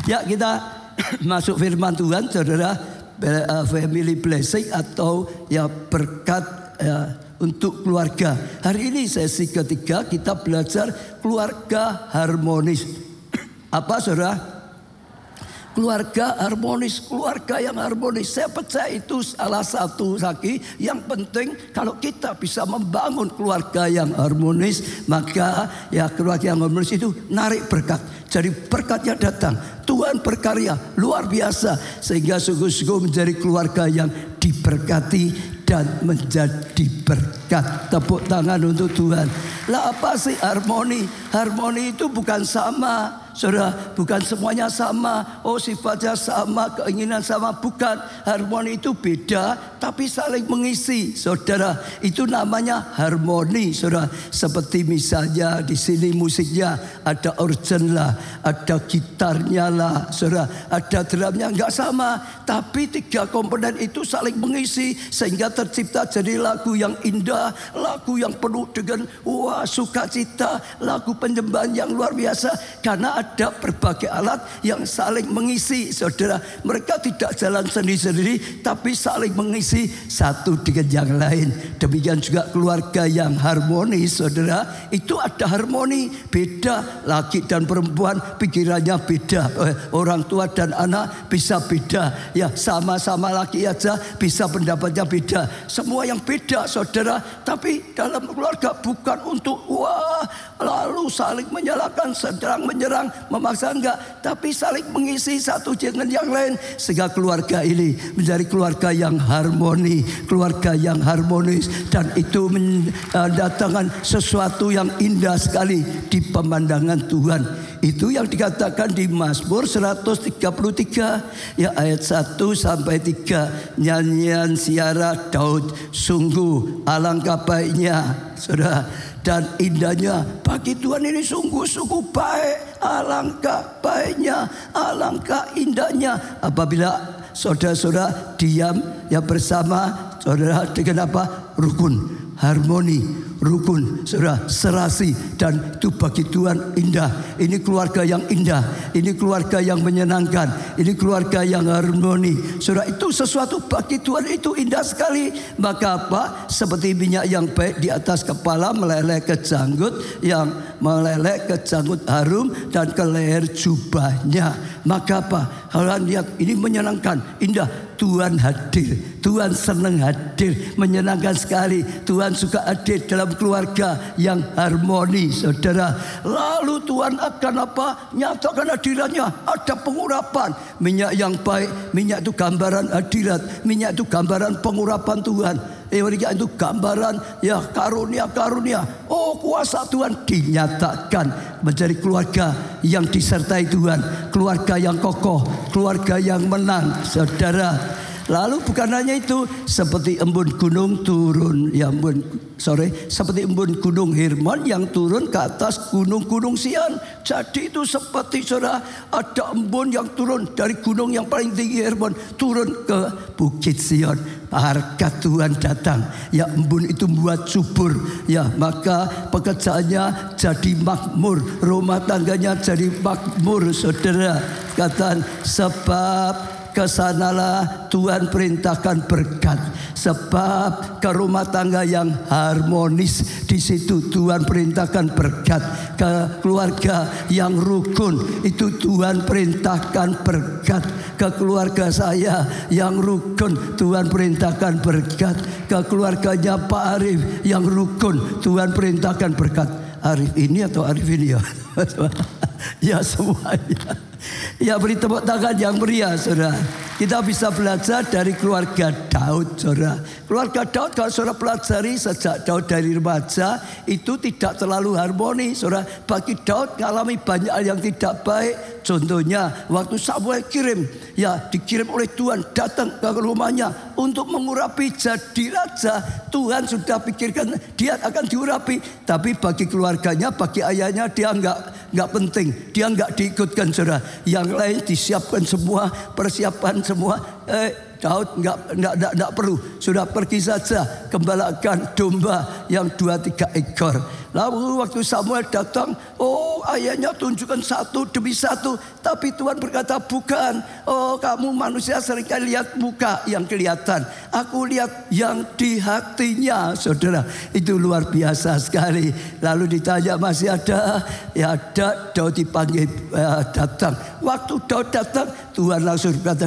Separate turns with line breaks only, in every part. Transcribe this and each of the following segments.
Ya, kita masuk firman Tuhan, saudara. Family blessing atau ya berkat untuk keluarga. Hari ini sesi ketiga kita belajar keluarga harmonis. Apa saudara? Keluarga harmonis, keluarga yang harmonis. Saya percaya itu salah satu lagi yang penting. Kalau kita bisa membangun keluarga yang harmonis, maka ya keluarga yang harmonis itu narik berkat. Jadi berkatnya datang, Tuhan berkarya luar biasa sehingga sungguh-sungguh menjadi keluarga yang diberkati dan menjadi berkat. Tepuk tangan untuk Tuhan. Lah apa sih harmoni? Harmoni itu bukan sama, saudara, bukan semuanya sama. Oh sifatnya sama, keinginan sama, bukan. Harmoni itu beda, tapi saling mengisi, saudara. Itu namanya harmoni, saudara. Seperti misalnya di sini musiknya ada organ lah, ada gitarnya lah, saudara. Ada drumnya, nggak sama, tapi tiga komponen itu saling mengisi sehingga tercipta jadi lagu yang indah, lagu yang penuh dengan sukacita, lagu penyembahan yang luar biasa karena ada berbagai alat yang saling mengisi, saudara. Mereka tidak jalan sendiri-sendiri tapi saling mengisi satu dengan yang lain. Demikian juga keluarga yang harmonis, saudara. Itu ada harmoni, beda laki dan perempuan pikirannya beda, orang tua dan anak bisa beda, ya sama-sama laki aja bisa pendapatnya beda, semua yang beda, saudara. Tapi dalam keluarga bukan untuk lalu saling menyalahkan, sedang menyerang, memaksa, enggak, tapi saling mengisi satu dengan yang lain sehingga keluarga ini menjadi keluarga yang harmoni, keluarga yang harmonis, dan itu mendatangkan sesuatu yang indah sekali di pemandangan Tuhan. Itu yang dikatakan di Mazmur 133 ya ayat 1 sampai 3. Nyanyian siara Daud, sungguh alangkah baiknya, saudara, dan indahnya bagi Tuhan ini sungguh-sungguh baik, alangkah baiknya, alangkah indahnya apabila saudara-saudara diam ya bersama, saudara, dengan apa? Rukun, harmoni, rukun, saudara, serasi, dan itu bagi Tuhan indah. Ini keluarga yang indah, ini keluarga yang menyenangkan, ini keluarga yang harmoni, saudara. Itu sesuatu bagi Tuhan itu indah sekali. Maka apa? Seperti minyak yang baik di atas kepala meleleh ke janggut, yang meleleh ke janggut harum dan ke leher jubahnya. Maka apa? Kalian lihat ini menyenangkan, indah. Tuhan hadir, Tuhan senang hadir, menyenangkan sekali. Tuhan suka hadir dalam keluarga yang harmoni, saudara. Lalu Tuhan akan apa? Nyatakan hadirannya. Ada pengurapan minyak yang baik. Minyak itu gambaran hadirat, minyak itu gambaran pengurapan Tuhan. Minyak itu gambaran ya karunia-karunia. Oh, kuasa Tuhan dinyatakan menjadi keluarga yang disertai Tuhan, keluarga yang kokoh, keluarga yang menang, saudara. Lalu bukan hanya itu, seperti embun gunung turun, seperti embun gunung Hermon yang turun ke atas gunung-gunung Sion. Jadi itu seperti, saudara, ada embun yang turun dari gunung yang paling tinggi Hermon turun ke Bukit Sion. Harkat Tuhan datang, ya embun itu membuat subur, ya maka pekerjaannya jadi makmur, rumah tangganya jadi makmur, saudara. Katakan, sebab kesanalah Tuhan perintahkan berkat. Sebab ke rumah tangga yang harmonis, di situ Tuhan perintahkan berkat. Ke keluarga yang rukun, itu Tuhan perintahkan berkat. Ke keluarga saya yang rukun, Tuhan perintahkan berkat. Ke keluarganya Pak Arif yang rukun, Tuhan perintahkan berkat. Arif ini atau Arif ini ya? Ya semuanya. Ya, beri tepuk tangan yang meriah, saudara. Kita bisa belajar dari keluarga Daud, saudara. Keluarga Daud kalau saudara pelajari sejak Daud dari remaja, itu tidak terlalu harmoni, saudara. Bagi Daud mengalami banyak hal yang tidak baik. Contohnya waktu Samuel dikirim oleh Tuhan datang ke rumahnya untuk mengurapi jadi raja. Tuhan sudah pikirkan dia akan diurapi, tapi bagi keluarganya, bagi ayahnya dia nggak penting, dia nggak diikutkan, saudara. Yang lain disiapkan semua, persiapan semua. Daud enggak perlu, sudah pergi saja gembalakan domba yang 2-3 ekor. Lalu waktu Samuel datang, ayahnya tunjukkan satu demi satu, tapi Tuhan berkata bukan. Kamu manusia seringkali lihat muka yang kelihatan, aku lihat yang di hatinya. Saudara, itu luar biasa sekali. Lalu ditanya masih ada? Ya ada. Daud dipanggil datang. Waktu Daud datang, Tuhan langsung berkata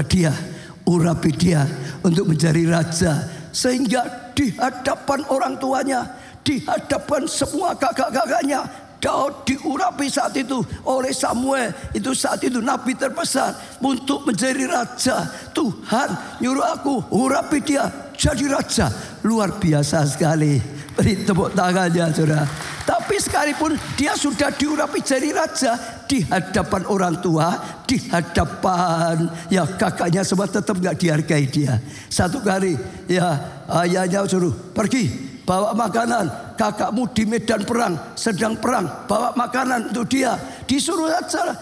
urapi dia untuk menjadi raja, sehingga di hadapan orang tuanya, di hadapan semua kakak-kakaknya, Daud diurapi saat itu oleh Samuel. Itu saat itu nabi terbesar untuk menjadi raja. Tuhan nyuruh aku urapi dia jadi raja. Luar biasa sekali. Beri tepuk tangannya, saudara. Tapi sekalipun dia sudah diurapi jadi raja, di hadapan orang tua, di hadapan kakaknya semua tetap gak dihargai dia. Satu kali ayahnya suruh pergi, bawa makanan. Kakakmu di medan perang, sedang perang, bawa makanan untuk dia. Disuruh saja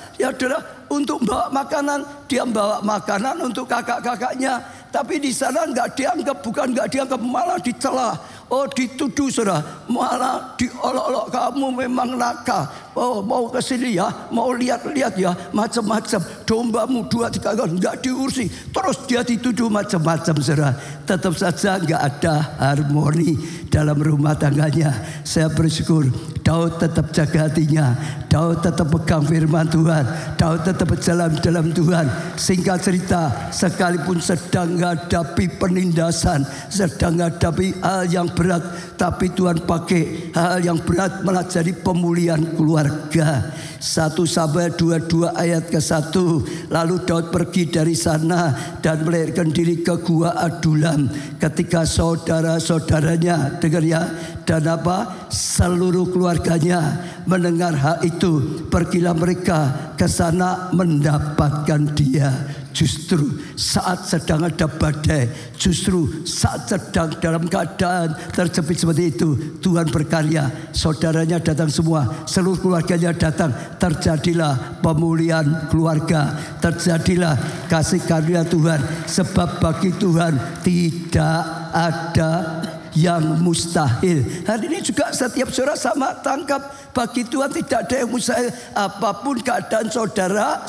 untuk bawa makanan. Dia bawa makanan untuk kakak-kakaknya. Tapi di sana bukan nggak dianggap, malah dicela. Dituduh, saudara, malah diolok-olok, kamu memang nakal. Mau ke sini ya, mau lihat-lihat ya, macam-macam. Dombamu 2-3 kali nggak diurusi. Terus dia dituduh macam-macam, saudara. Tetap saja nggak ada harmoni dalam rumah tangganya. Saya bersyukur Daud tetap jaga hatinya, Daud tetap pegang firman Tuhan, Daud tetap berjalan dalam Tuhan. Singkat cerita, sekalipun sedang menghadapi penindasan, sedang menghadapi hal yang berat, tapi Tuhan pakai hal yang berat malah jadi pemulihan keluarga. 1 Samuel 22 ayat ke-1. Lalu Daud pergi dari sana dan melarikan diri ke gua Adulam. Ketika saudara-saudaranya, dengar ya, dan seluruh keluarganya mendengar hal itu, pergilah mereka ke sana mendapatkan dia. Justru saat sedang ada badai, justru saat sedang dalam keadaan terjepit seperti itu, Tuhan berkarya. Saudaranya datang semua, seluruh keluarganya datang. Terjadilah pemulihan keluarga, terjadilah kasih karunia Tuhan. Sebab bagi Tuhan tidak ada yang mustahil. Hari ini juga setiap saudara sama tangkap, bagi Tuhan tidak ada yang mustahil. Apapun keadaan saudara,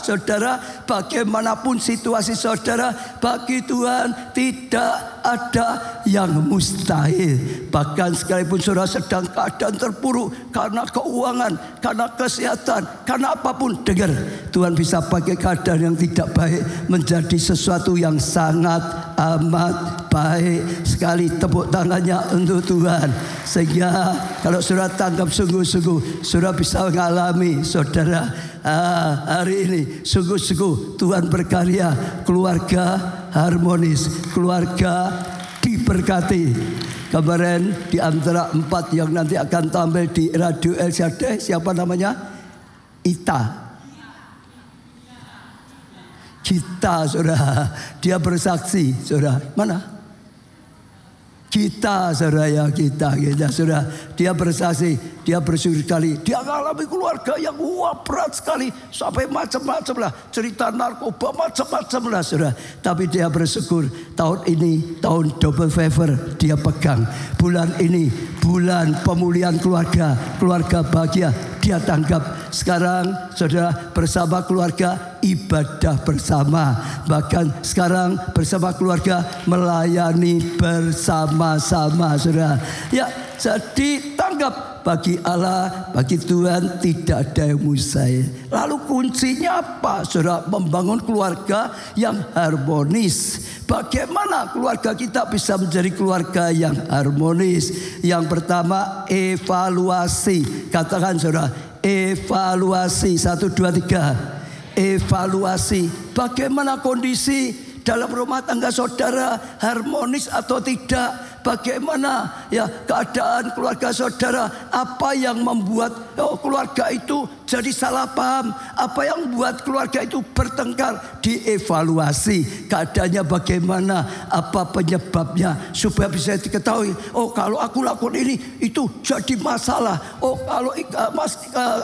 bagaimanapun situasi saudara, bagi Tuhan tidak ada yang mustahil. Bahkan sekalipun saudara sedang keadaan terpuruk karena keuangan, karena kesehatan, karena apapun, dengar, Tuhan bisa pakai keadaan yang tidak baik menjadi sesuatu yang sangat amat baik sekali. Tepuk tangannya untuk Tuhan. Sehingga kalau saudara tangkap sungguh-sungguh, saudara bisa mengalami, saudara, hari ini sungguh-sungguh Tuhan berkarya, keluarga harmonis, keluarga diberkati. Kemarin di antara 4 yang nanti akan tampil di Radio El Shaddai, siapa namanya? Kita, saudara, dia bersaksi, saudara. Mana? Kita, saudara, ya kita, saudara. Dia bersaksi, dia bersyukur sekali. Dia mengalami keluarga yang berat sekali, sampai macam-macam lah, cerita narkoba macam-macam lah, saudara. Tapi dia bersyukur tahun ini tahun double favor dia pegang. Bulan ini bulan pemulihan keluarga, keluarga bahagia dia tangkap. Sekarang saudara bersama keluarga ibadah bersama, bahkan sekarang bersama keluarga melayani bersama-sama, saudara. Ya, jadi tangkap, bagi Allah, bagi Tuhan tidak ada yang mustahil. Lalu kuncinya apa, saudara? Membangun keluarga yang harmonis. Bagaimana keluarga kita bisa menjadi keluarga yang harmonis? Yang pertama, evaluasi. Katakan, saudara, evaluasi. 1, 2, 3. Evaluasi. Bagaimana kondisi dalam rumah tangga saudara, harmonis atau tidak? bagaimana ya keadaan keluarga saudara, apa yang membuat keluarga itu jadi salah paham, apa yang membuat keluarga itu bertengkar, dievaluasi keadaannya bagaimana, apa penyebabnya supaya bisa diketahui. Oh kalau aku lakukan ini itu jadi masalah. Oh kalau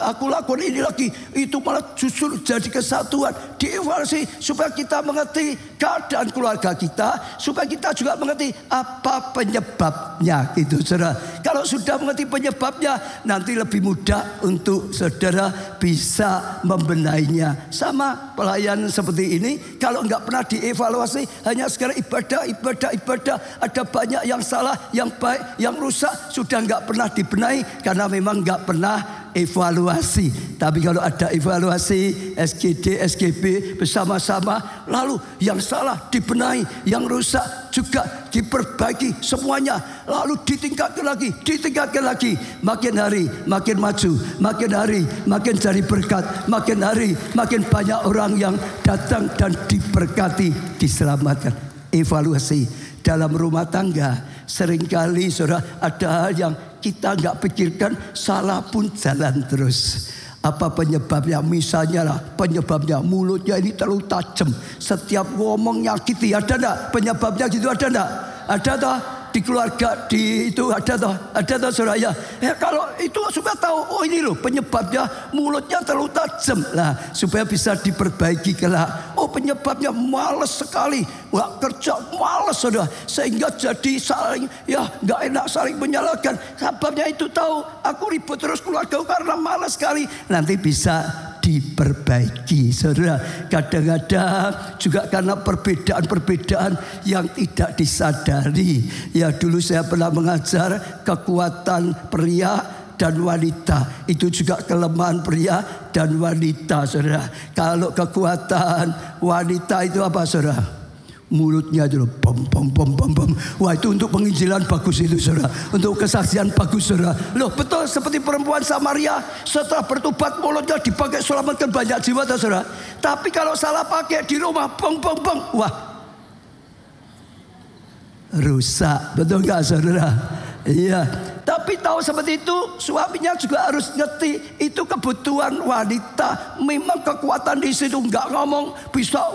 aku lakukan ini lagi itu malah justru jadi kesatuan. Dievaluasi supaya kita mengerti keadaan keluarga kita, supaya kita juga mengerti apa penyebabnya gitu saudara. Kalau sudah mengerti penyebabnya, nanti lebih mudah untuk saudara bisa membenahinya. Sama pelayanan seperti ini, kalau nggak pernah dievaluasi, hanya sekarang ibadah, ada banyak yang salah, yang baik, yang rusak, sudah nggak pernah dibenahi karena memang nggak pernah evaluasi. Tapi kalau ada evaluasi SGD, SGB bersama-sama, lalu yang salah dibenahi, yang rusak juga diperbaiki semuanya, lalu ditingkatkan lagi, makin hari makin maju, makin hari makin cari berkat, makin hari makin banyak orang yang datang dan diberkati, diselamatkan. Evaluasi dalam rumah tangga seringkali saudara ada hal yang kita nggak pikirkan, salah pun jalan terus. Apa penyebabnya? Misalnya lah, penyebabnya mulutnya ini terlalu tajam, setiap ngomong nyakiti. Ada enggak penyebabnya gitu? Ada enggak? Ada toh di keluarga, di itu ada toh saudara ya. Kalau itu supaya tahu, oh ini loh penyebabnya mulutnya terlalu tajam lah, supaya bisa diperbaiki kelak. Oh penyebabnya malas sekali, wah kerja malas saudara, sehingga jadi saling ya nggak enak, saling menyalahkan. Sebabnya itu tahu, aku ribut terus keluarga karena malas sekali. Nanti bisa diperbaiki saudara. Kadang-kadang juga karena perbedaan-perbedaan yang tidak disadari. Ya dulu saya pernah mengajar kekuatan pria dan wanita. Itu juga kelemahan pria dan wanita saudara. Kalau kekuatan wanita itu apa saudara? Mulutnya itu bom. Wah itu untuk penginjilan bagus itu saudara, untuk kesaksian bagus saudara. Loh betul seperti perempuan Samaria, setelah bertobat mulutnya dipakai selamatkan banyak jiwa saudara. Tapi kalau salah pakai di rumah bong, wah rusak, betul nggak saudara? Iya. Tapi tahu seperti itu, suaminya juga harus ngerti itu kebutuhan wanita. Memang kekuatan di situ, nggak ngomong bisa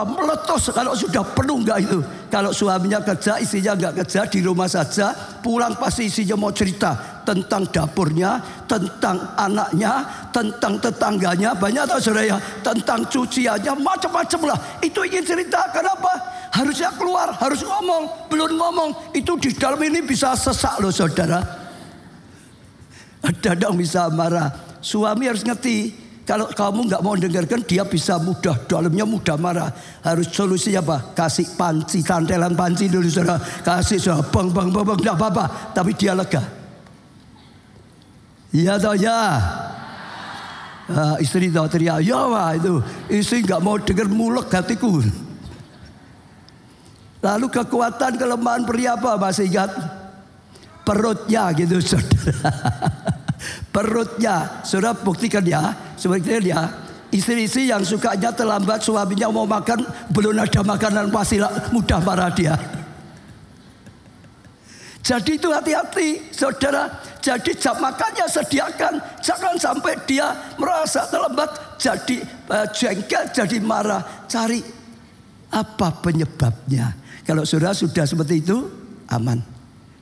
meletus kalau sudah penuh nggak itu. Kalau suaminya kerja, istrinya nggak kerja, di rumah saja, pulang pasti istrinya mau cerita tentang dapurnya, tentang anaknya, tentang tetangganya, banyak tahu saudara ya, tentang cuciannya, macam-macam lah. Itu ingin cerita, kenapa? Harusnya keluar, harus ngomong, belum ngomong, itu di dalam ini bisa sesak loh saudara. Kadang bisa marah. Suami harus ngerti, kalau kamu nggak mau dengarkan, dia bisa mudah, dalamnya mudah marah. Harus solusinya apa? Kasih panci, santelan panci dulu saudara. Kasih saudara, bang, nggak apa-apa, tapi dia lega. Iya toh ya. Istri tahu teriak, ya wah itu istri nggak mau dengar, mulek hatiku. Lalu kekuatan kelemahan pria apa? Masih ingat? Perutnya gitu saudara. Perutnya. Saudara buktikan ya. Sebenarnya ya, istri-istri yang sukanya terlambat, suaminya mau makan belum ada makanan, pasti mudah marah dia. Jadi itu hati-hati saudara. Jadi jam makannya sediakan, jangan sampai dia merasa terlambat jadi jengkel, jadi marah. Cari apa penyebabnya. Kalau saudara sudah seperti itu, aman.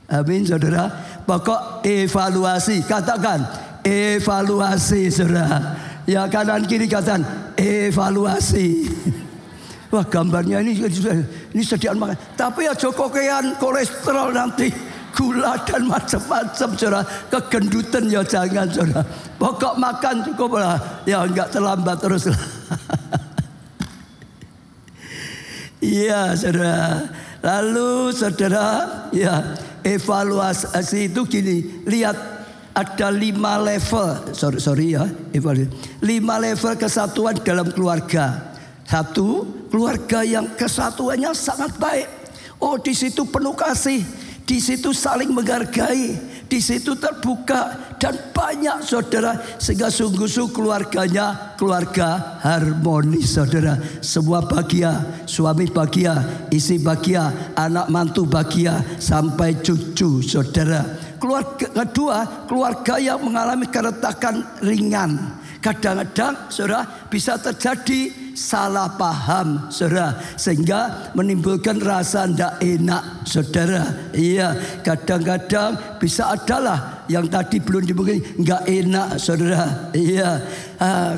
Amin saudara. Pokok evaluasi, katakan evaluasi saudara. Ya kanan kiri katakan evaluasi. Wah gambarnya ini sediaan makan. Tapi ya jokokean kolesterol nanti, gula dan macam-macam saudara. Kegendutan ya jangan saudara. Pokok makan cukup lah. Ya enggak terlambat terus lah. Iya saudara. Lalu saudara ya evaluasi itu gini. Lihat ada 5 level. Sorry ya. 5 level kesatuan dalam keluarga. 1, keluarga yang kesatuannya sangat baik. Oh di situ penuh kasih. Di situ saling menghargai, di situ terbuka dan banyak saudara, sehingga sungguh-sungguh keluarganya keluarga harmonis saudara. Semua bahagia, suami bahagia, istri bahagia, anak mantu bahagia sampai cucu saudara. Keluarga kedua, keluarga yang mengalami keretakan ringan. Kadang-kadang saudara bisa terjadi salah paham saudara, sehingga menimbulkan rasa tidak enak saudara. Iya, kadang-kadang bisa adalah yang tadi belum dimungkin nggak enak saudara. Iya,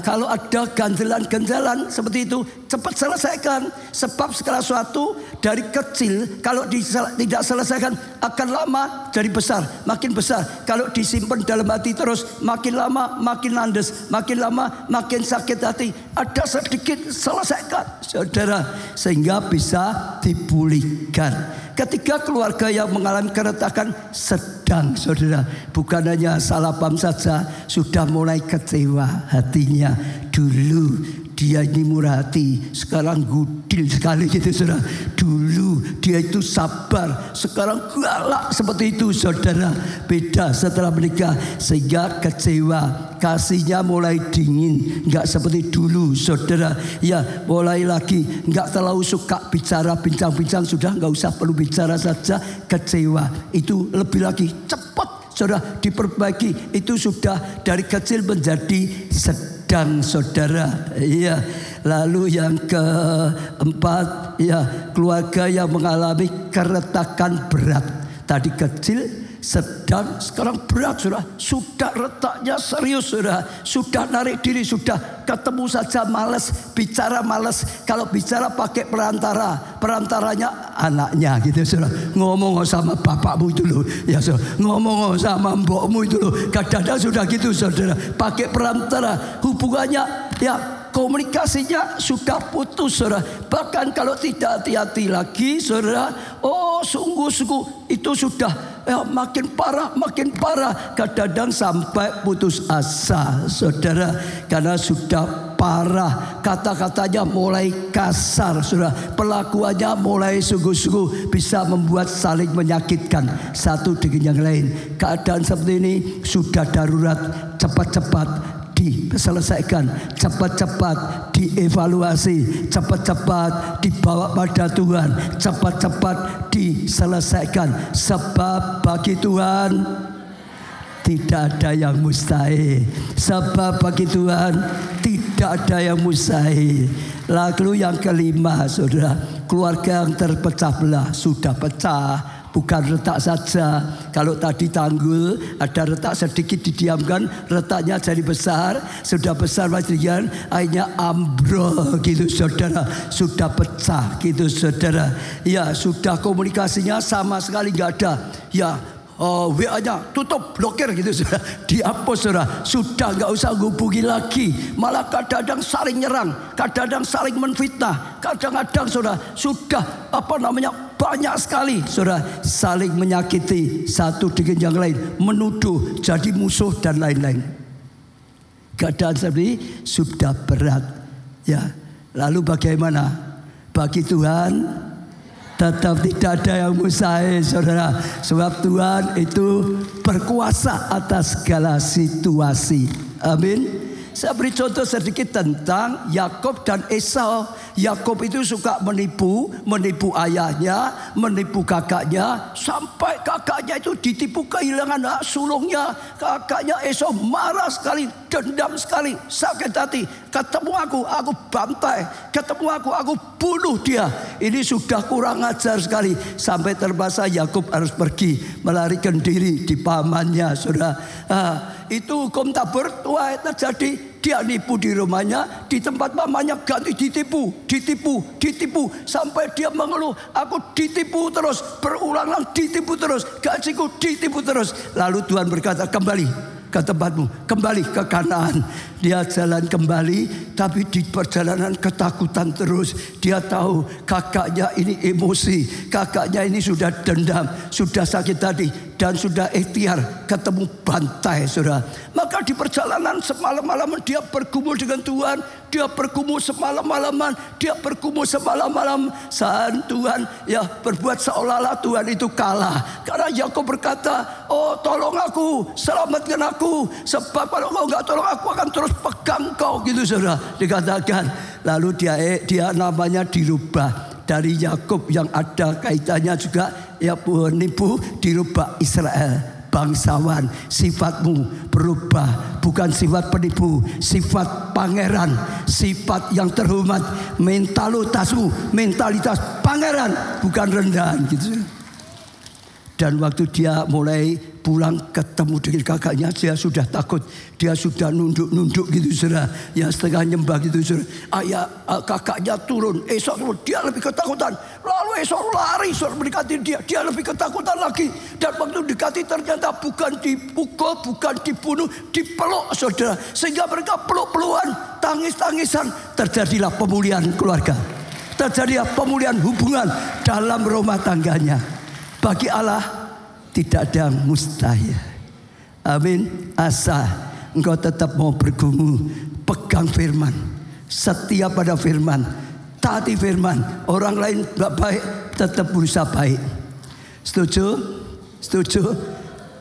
kalau ada ganjalan-ganjalan seperti itu cepat selesaikan, sebab segala sesuatu dari kecil kalau tidak selesaikan akan lama jadi besar, makin besar. Kalau disimpan dalam hati terus makin lama makin landes, makin lama makin sakit hati. Ada sedikit selesaikan saudara, sehingga bisa dipulihkan. Ketiga, keluarga yang mengalami keretakan sedang saudara, bukan hanya salah paham saja, sudah mulai kecewa hatinya. Dulu dia ini murah hati, sekarang gudil sekali gitu saudara. Dulu dia itu sabar, sekarang galak seperti itu saudara. Beda setelah menikah, sehingga kecewa, kasihnya mulai dingin, nggak seperti dulu saudara. Ya, mulai lagi nggak terlalu suka bicara, bincang-bincang, sudah nggak usah perlu bicara saja. Kecewa itu lebih lagi cepat saudara diperbaiki. Itu sudah dari kecil menjadi sedang saudara. Iya. Lalu yang keempat, ya, keluarga yang mengalami keretakan berat. Tadi kecil, sedang, sekarang berat saudara. Sudah retaknya serius saudara. Sudah narik diri, sudah ketemu saja malas, bicara malas. Kalau bicara pakai perantara, perantaranya anaknya gitu saudara. Ngomong sama bapakmu itu loh, ya saudara. Ngomong sama mbokmu itu loh. Kadang-kadang sudah gitu saudara. Pakai perantara, hubungannya ya, komunikasinya sudah putus saudara. Bahkan kalau tidak hati-hati lagi saudara, oh sungguh-sungguh itu sudah ya, makin parah, makin parah. Kadang-kadang sampai putus asa saudara, karena sudah parah. Kata-katanya mulai kasar saudara, pelakuannya mulai sungguh-sungguh bisa membuat saling menyakitkan satu dengan yang lain. Keadaan seperti ini sudah darurat, cepat-cepat diselesaikan, cepat-cepat dievaluasi, cepat-cepat dibawa pada Tuhan, cepat-cepat diselesaikan. Sebab bagi Tuhan tidak ada yang mustahil. Sebab bagi Tuhan tidak ada yang mustahil. Lalu yang kelima saudara, keluarga yang terpecah belah. Sudah pecah, bukan retak saja. Kalau tadi tanggul ada retak sedikit didiamkan, retaknya jadi besar. Sudah besar maksudnya akhirnya ambrol gitu saudara. Sudah pecah gitu saudara. Ya, sudah komunikasinya sama sekali nggak ada. Ya, WA-nya tutup, blokir gitu saudara. Dihapus saudara. Sudah nggak usah hubungi lagi. Malah kadang-kadang saling nyerang, kadang-kadang saling menfitnah, kadang-kadang saudara sudah banyak sekali saudara saling menyakiti satu dengan yang lain, menuduh, jadi musuh dan lain-lain. Keadaan seperti ini sudah berat. Ya, lalu bagaimana? Bagi Tuhan tetap tidak ada yang mustahil saudara. Sebab Tuhan itu berkuasa atas segala situasi. Amin. Saya beri contoh sedikit tentang Yakub dan Esau. Yakub itu suka menipu ayahnya, menipu kakaknya, sampai kakaknya itu ditipu kehilangan hak sulungnya. Kakaknya Esau marah sekali, dendam sekali, sakit hati. Ketemu aku bantai. Ketemu aku bunuh dia. Ini sudah kurang ajar sekali. Sampai terpaksa Yakub harus pergi, melarikan diri di pamannya saudara. Itu hukum tak bertuah terjadi. Dia nipu di rumahnya, di tempat mamanya ganti ditipu. Sampai dia mengeluh, aku ditipu terus, berulang-ulang ditipu terus, gajiku ditipu terus. Lalu Tuhan berkata, kembali ke tempatmu, kembali ke Kanaan. Dia jalan kembali, tapi di perjalanan ketakutan terus. Dia tahu kakaknya ini emosi, kakaknya ini sudah dendam, sudah sakit hati. dan sudah ikhtiar ketemu bantai, saudara. Maka di perjalanan semalam-malaman dia bergumul dengan Tuhan, dia bergumul semalam-malaman, dia bergumul semalam-malam. Saat Tuhan ya berbuat seolah-olah Tuhan itu kalah. Karena Yakub berkata, oh tolong aku, selamatkan aku, sebab kalau kau nggak tolong aku akan terus pegang kau, gitu saudara. Dikatakan, lalu dia namanya dirubah. Dari Yakub yang ada kaitannya juga ya penipu, dirubah Israel, bangsawan. Sifatmu berubah, bukan sifat penipu, sifat pangeran, sifat yang terhormat. Mentalitas pangeran, bukan rendahan, gitu. Dan waktu dia mulai pulang ketemu dengan kakaknya, dia sudah takut, dia sudah nunduk-nunduk gitu, saudara. Ya setengah nyembah gitu, saudara. Ayah kakaknya turun, esok dia lebih ketakutan. Lalu esok lari, saudara, mendekati dia lebih ketakutan lagi. Dan waktu dekati ternyata bukan dipukul, bukan dibunuh, dipeluk, saudara. Sehingga mereka peluk-pelukan, tangis-tangisan. Terjadilah pemulihan keluarga, terjadilah pemulihan hubungan dalam rumah tangganya. Bagi Allah tidak ada yang mustahil. Amin. Asal engkau tetap mau bergumul, pegang firman, setia pada firman, taati firman. Orang lain gak baik, tetap berusaha baik. Setuju? Setuju?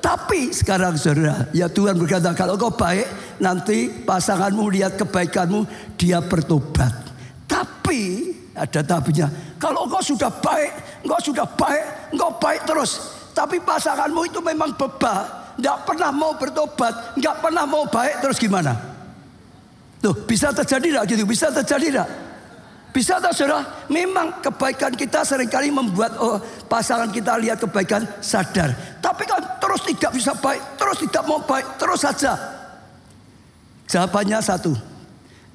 Tapi sekarang saudara, ya Tuhan berkata, kalau kau baik, nanti pasanganmu lihat kebaikanmu, dia bertobat. Tapi ada tapinya. Kalau engkau sudah baik, engkau baik terus. Tapi pasanganmu itu memang bebal, nggak pernah mau bertobat, nggak pernah mau baik, terus gimana? Tuh, bisa terjadi nggak gitu? Bisa terjadi nggak? Bisa tak saudara? Memang kebaikan kita seringkali membuat pasangan kita lihat kebaikan sadar. Tapi kan terus tidak bisa baik, terus tidak mau baik, terus saja. Jawabannya satu,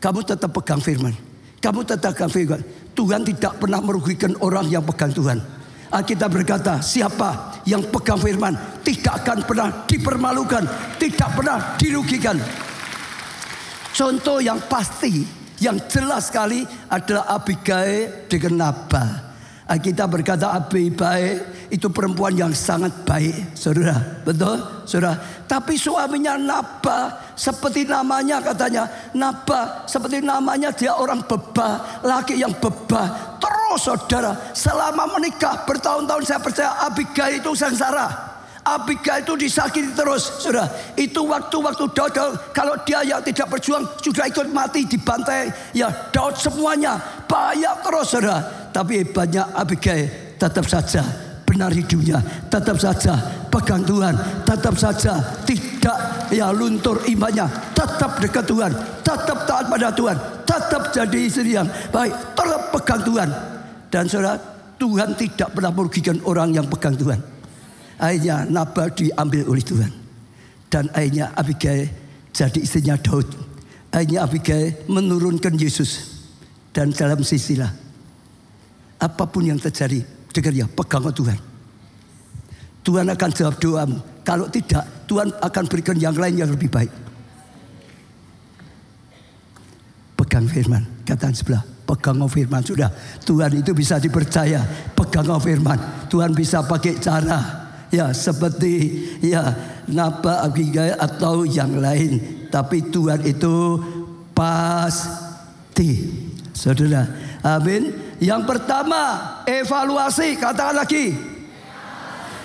kamu tetap pegang firman. Kamu tetap pegang firman. Tuhan tidak pernah merugikan orang yang pegang Tuhan. Alkitab berkata, siapa yang pegang firman tidak akan pernah dipermalukan, tidak pernah dirugikan. Contoh yang pasti, yang jelas sekali adalah Abigail dengan Nabal. Alkitab berkata Abigail itu perempuan yang sangat baik, saudara. Betul, saudara. Tapi suaminya Nabal, seperti namanya katanya, Nabal seperti namanya dia orang bebal, laki yang bebal. Terus saudara, selama menikah bertahun-tahun saya percaya Abigail itu sengsara. Abigail itu disakiti terus, saudara. Itu waktu-waktu Daud, kalau dia yang tidak berjuang sudah ikut mati dibantai. Ya Daud semuanya bahaya terus, saudara. Tapi hebatnya Abigail tetap saja benar hidupnya, tetap saja pegang Tuhan, tetap saja tidak ya luntur imannya, tetap dekat Tuhan, tetap taat pada Tuhan, tetap jadi istri yang baik, tetap pegang Tuhan. Dan saudara, Tuhan tidak pernah merugikan orang yang pegang Tuhan. Akhirnya Nabal diambil oleh Tuhan, dan akhirnya Abigail jadi istrinya Daud. Akhirnya Abigail menurunkan Yesus. Dan dalam sisilah, apapun yang terjadi, dengar ya, pegang Tuhan. Tuhan akan jawab doamu. Kalau tidak, Tuhan akan berikan yang lain yang lebih baik. Pegang firman, katakan sebelah, pegang firman. Sudah, Tuhan itu bisa dipercaya. Pegang firman. Tuhan bisa pakai cara ya seperti ya Nabal, Abigail atau yang lain. Tapi Tuhan itu pasti, saudara. Amin. Yang pertama, evaluasi, katakan lagi.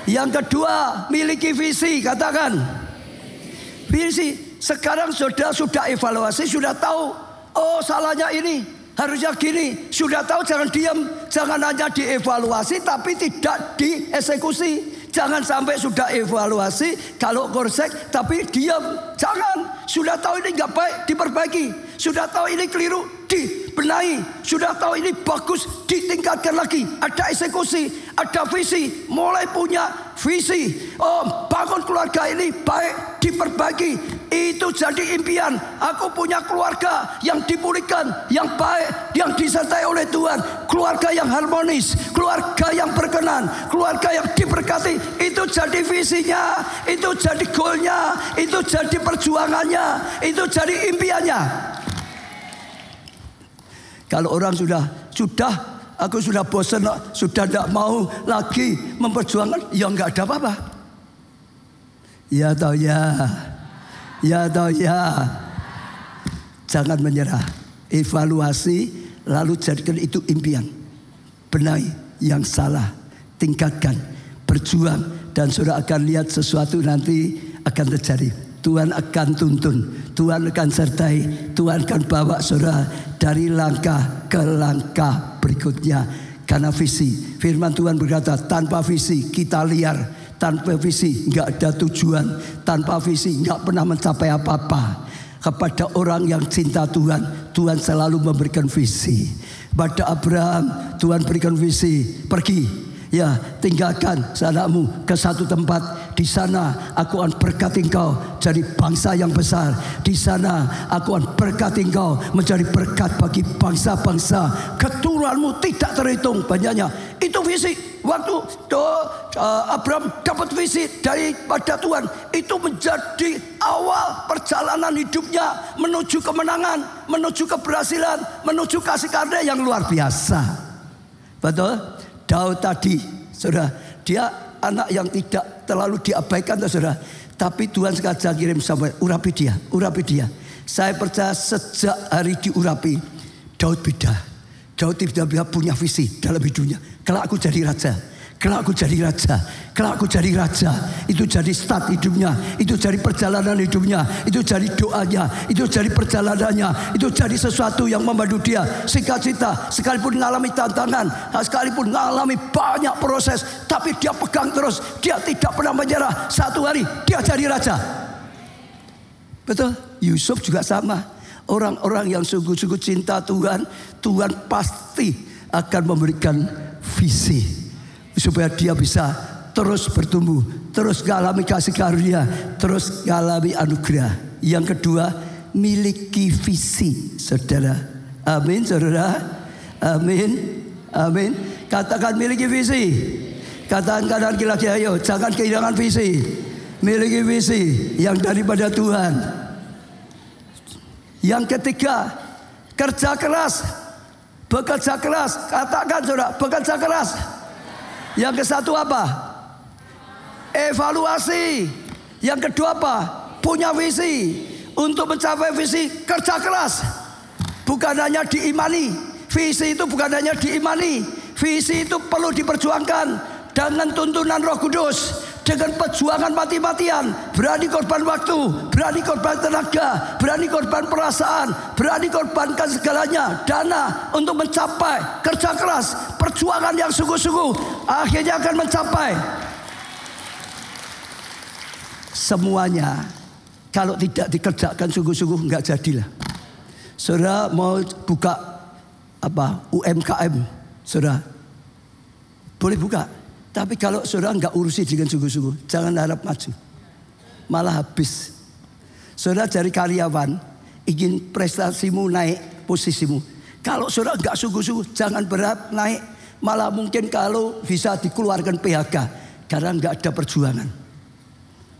Yang kedua, miliki visi, katakan. Visi. Sekarang sudah evaluasi, sudah tahu. Oh, salahnya ini, harusnya gini. Sudah tahu, jangan diam, jangan hanya dievaluasi tapi tidak dieksekusi. Jangan sampai sudah evaluasi, kalau korsek tapi diam. Jangan. Sudah tahu ini nggak baik, diperbaiki. Sudah tahu ini keliru, dibenahi. Sudah tahu ini bagus, ditingkatkan lagi. Ada eksekusi, ada visi. Mulai punya visi. Oh, bangun keluarga ini baik, diperbaiki. Itu jadi impian. Aku punya keluarga yang dipulihkan, yang baik, yang disertai oleh Tuhan. Keluarga yang harmonis, keluarga yang berkenan, keluarga yang diberkati. Itu jadi visinya, itu jadi goalnya, itu jadi perjuangannya, itu jadi impiannya. Kalau orang sudah aku sudah bosan, sudah tidak mau lagi memperjuangkan, ya nggak ada apa-apa. Ya atau ya? Ya atau ya? Jangan menyerah. Evaluasi lalu jadikan itu impian. Benahi yang salah, tingkatkan, berjuang, dan saudara akan lihat sesuatu nanti akan terjadi. Tuhan akan tuntun, Tuhan akan sertai, Tuhan akan bawa saudara dari langkah ke langkah berikutnya. Karena visi, firman Tuhan berkata, tanpa visi kita liar, tanpa visi nggak ada tujuan, tanpa visi nggak pernah mencapai apa-apa. Kepada orang yang cinta Tuhan, Tuhan selalu memberikan visi. Pada Abraham, Tuhan berikan visi, pergi, ya tinggalkan anakmu ke satu tempat. Di sana aku akan berkati engkau jadi bangsa yang besar. Di sana aku akan berkati engkau menjadi berkat bagi bangsa-bangsa. Keturunanmu tidak terhitung banyaknya. Itu visi. Waktu Abraham dapat visi daripada Tuhan, itu menjadi awal perjalanan hidupnya menuju kemenangan, menuju keberhasilan, menuju kasih karunia yang luar biasa. Betul? Daud tadi, saudara, dia anak yang tidak terlalu diabaikan, saudara. Tapi Tuhan sengaja kirim Samuel, urapi dia. Saya percaya sejak hari diurapi, Daud beda. Daud tidak punya visi dalam hidupnya. Kalau aku jadi raja, kalau aku jadi raja, kalau aku jadi raja. Itu jadi start hidupnya, itu jadi perjalanan hidupnya, itu jadi doanya, itu jadi perjalanannya, itu jadi sesuatu yang membantu dia. Sukacita, sekalipun mengalami tantangan, sekalipun mengalami banyak proses, tapi dia pegang terus, dia tidak pernah menyerah. Satu hari dia jadi raja. Betul? Yusuf juga sama. Orang-orang yang sungguh-sungguh cinta Tuhan, Tuhan pasti akan memberikan visi supaya dia bisa terus bertumbuh, terus mengalami kasih karunia, terus mengalami anugerah. Yang kedua, miliki visi, saudara. Amin, saudara. Amin, amin. Katakan miliki visi. Katakan kanan lagi, ayo, jangan kehilangan visi. Miliki visi yang daripada Tuhan. Yang ketiga, kerja keras. Bekerja keras. Katakan saudara, bekerja keras. Yang kesatu apa? Evaluasi. Yang kedua apa? Punya visi. Untuk mencapai visi, kerja keras. Bukan hanya diimani. Visi itu bukan hanya diimani. Visi itu perlu diperjuangkan dengan tuntunan Roh Kudus. Dengan perjuangan mati-matian, berani korban waktu, berani korban tenaga, berani korban perasaan, berani korbankan segalanya, dana untuk mencapai. Kerja keras, perjuangan yang sungguh-sungguh, akhirnya akan mencapai. Semuanya kalau tidak dikerjakan sungguh-sungguh nggak jadilah. Saudara mau buka UMKM, saudara boleh buka. Tapi kalau saudara nggak urusi dengan sungguh-sungguh, jangan harap maju, malah habis. Saudara jadi karyawan, ingin prestasimu naik, posisimu. Kalau saudara nggak sungguh-sungguh, jangan berharap naik, malah mungkin kalau bisa dikeluarkan PHK karena nggak ada perjuangan.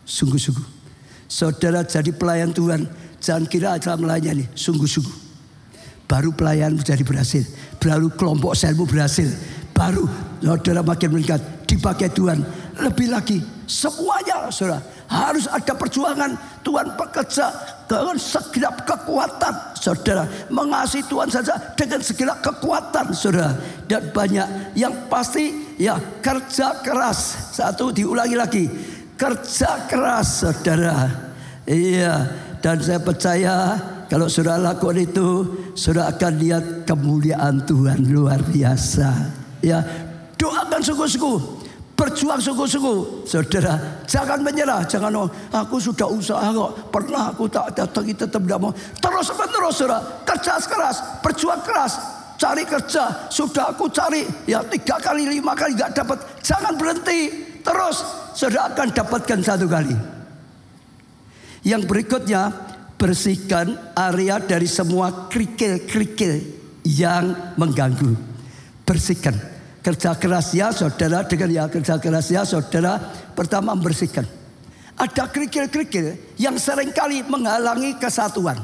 Sungguh-sungguh. Saudara jadi pelayan Tuhan, jangan kira aja melayani, sungguh-sungguh. Baru pelayan menjadi berhasil, baru kelompok selmu berhasil, baru saudara makin meningkat. Dipakai Tuhan lebih lagi. Semuanya saudara harus ada perjuangan. Tuhan bekerja dengan segenap kekuatan. Saudara mengasihi Tuhan saja dengan segenap kekuatan saudara. Dan banyak yang pasti ya kerja keras. Satu diulangi lagi, kerja keras saudara. Iya. Dan saya percaya kalau saudara lakukan itu, saudara akan lihat kemuliaan Tuhan luar biasa. Ya, doakan sungguh-sungguh, berjuang sungguh-sungguh, saudara. Jangan menyerah, jangan aku sudah usaha kok, pernah aku tak datang, tetap tidak mau. Terus menerus, saudara, kerja keras, berjuang keras, cari kerja. Sudah aku cari, ya 3 kali 5 kali nggak dapat. Jangan berhenti, terus saudara akan dapatkan 1 kali. Yang berikutnya, bersihkan area dari semua kerikil-kerikil yang mengganggu. Bersihkan. Kerja keras ya saudara, dengan ya kerja keras ya saudara. Pertama membersihkan. Ada kerikil-kerikil yang seringkali menghalangi kesatuan.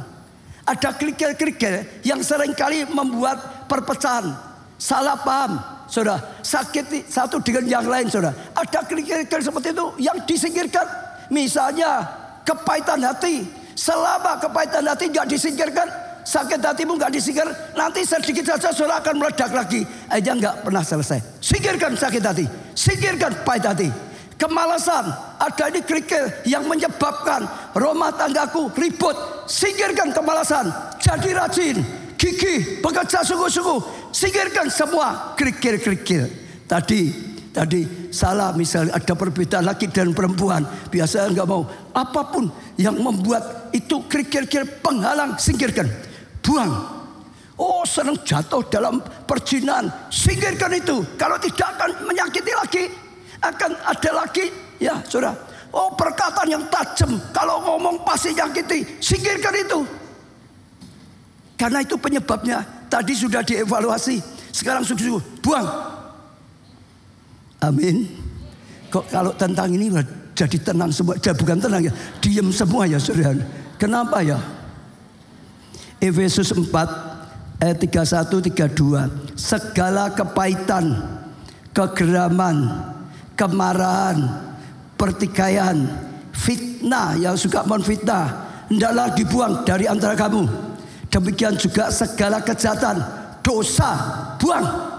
Ada kerikil-kerikil yang seringkali membuat perpecahan, salah paham, saudara, sakit satu dengan yang lain, saudara. Ada kerikil-kerikil seperti itu yang disingkirkan. Misalnya kepahitan hati. Selama kepahitan hati nggak disingkirkan, sakit hatimu nggak disingkir, nanti sedikit saja saudara akan meledak lagi. Aja nggak pernah selesai. Singkirkan sakit hati, singkirkan pahit hati. Kemalasan, ada ini kerikil yang menyebabkan rumah tanggaku ribut. Singkirkan kemalasan, jadi rajin, gigih, bekerja sungguh-sungguh. Singkirkan semua kerikil-kerikil. Tadi salah, misalnya ada perbedaan laki dan perempuan, biasanya nggak mau. Apapun yang membuat itu kerikil-kerikil penghalang, singkirkan, buang. Oh, senang jatuh dalam perjinahan, singkirkan itu. Kalau tidak akan menyakiti lagi, akan ada lagi, ya saudara. Oh, perkataan yang tajam, kalau ngomong pasti nyakiti, singkirkan itu. Karena itu penyebabnya. Tadi sudah dievaluasi, sekarang sungguh-sungguh buang. Amin. Kok kalau tentang ini jadi tenang semua, bukan tenang ya, diam semua ya saudara. Kenapa ya? Efesus 4 ayat 31-32. Segala kepahitan, kegeraman, kemarahan, pertikaian, fitnah, yang suka menfitnah, hendaklah dibuang dari antara kamu. Demikian juga segala kejahatan, dosa, buang.